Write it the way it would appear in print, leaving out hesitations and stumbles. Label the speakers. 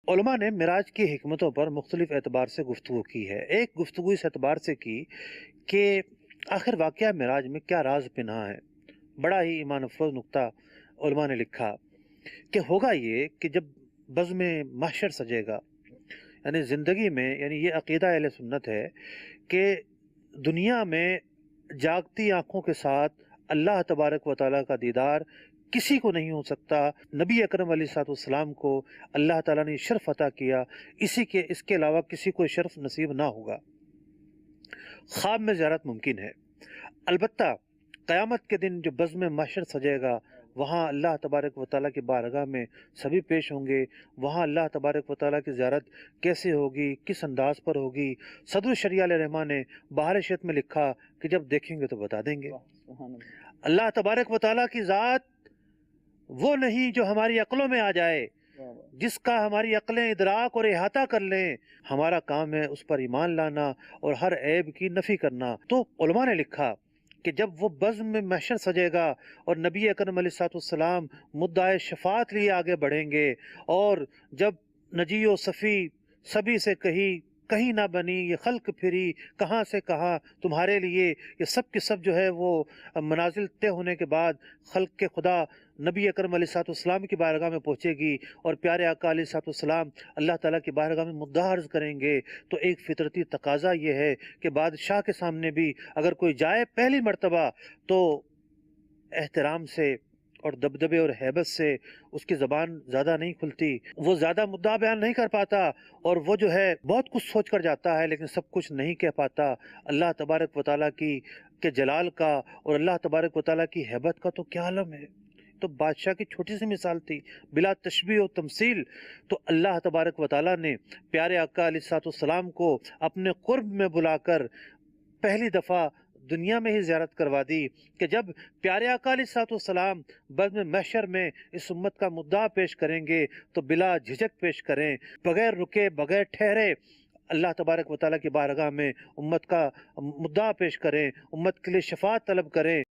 Speaker 1: علماء نے معراج کی حکمتوں پر مختلف اعتبار سے گفتگو کی ہے۔ ایک گفتگو اس اعتبار سے کی کہ آخر واقعہ معراج میں کیا راز پنہاں ہے۔ بڑا ہی ایمان افروز نکتہ علماء نے لکھا کہ ہوگا یہ کہ جب بزم محشر سجے گا، یعنی زندگی میں، یعنی یہ عقیدہ اہل سنت ہے کہ دنیا میں جاگتی آنکھوں کے ساتھ اللہ تبارک و تعالیٰ کا دیدار کسی کو نہیں ہو سکتا۔ نبی اکرم علیہ الصلوۃ والسلام کو اللہ تعالیٰ نے شرف عطا کیا، اس کے علاوہ کسی کو شرف نصیب نہ ہوگا۔ خواب میں زیارت ممکن ہے، البتہ قیامت کے دن جو بزم محشر سجے گا، وہاں اللہ تبارک و تعالیٰ کی بارگاہ میں سبھی پیش ہوں گے۔ وہاں اللہ تبارک و تعالیٰ کی زیارت کیسے ہوگی، کس انداز پر ہوگی؟ صدر الشریعہ علیہ الرحمٰن نے بہار شیط میں لکھا کہ جب دیکھیں گے تو بتا دیں گے۔ اللہ تبارک و تعالیٰ کی ذات وہ نہیں جو ہماری عقلوں میں آ جائے، جس کا ہماری عقلیں ادراک اور احاطہ کر لیں۔ ہمارا کام ہے اس پر ایمان لانا اور ہر عیب کی نفی کرنا۔ تو علماء نے لکھا کہ جب وہ بزم میں محشر سجے گا اور نبی اکرم علیہ الصلوۃ والسلام مدعا شفاعت لیے آگے بڑھیں گے، اور جب نجی و صفی سبھی سے کہیں نہ بنی یہ خلق پھری کہاں سے کہاں تمہارے لیے، یہ سب کے سب جو ہے وہ منازل طے ہونے کے بعد خلق کے خدا نبی اکرم علیہ الصلوۃ والسلام کی بارگاہ میں پہنچے گی، اور پیارے آقا علیہ الصلوۃ والسلام اللہ تعالیٰ کی بارگاہ میں مدعا عرض کریں گے، تو ایک فطرتی تقاضا یہ ہے کہ بادشاہ کے سامنے بھی اگر کوئی جائے پہلی مرتبہ تو احترام سے اور دبدبے اور ہیبت سے اس کی زبان زیادہ نہیں کھلتی، وہ زیادہ مدعا بیان نہیں کر پاتا، اور وہ جو ہے بہت کچھ سوچ کر جاتا ہے لیکن سب کچھ نہیں کہہ پاتا۔ اللہ تبارک و تعالیٰ کے جلال کا اور اللہ تبارک و تعالیٰ کی ہیبت کا تو کیا عالم ہے۔ تو بادشاہ کی چھوٹی سی مثال تھی بلا تشبیہ و تمثیل۔ تو اللہ تبارک و تعالیٰ نے پیارے آقا علیہ الصلوۃ والسلام کو اپنے قرب میں بلا کر پہلی دفعہ دنیا میں ہی زیارت کروا دی کہ جب پیارے آقا علیہ الصلوۃ والسلام بزم محشر میں اس امت کا مدعا پیش کریں گے تو بلا جھجک پیش کریں، بغیر رکے بغیر ٹھہرے اللہ تبارک و تعالیٰ کی بارگاہ میں امت کا مدعا پیش کریں، امت کے لیے شفاعت طلب کریں۔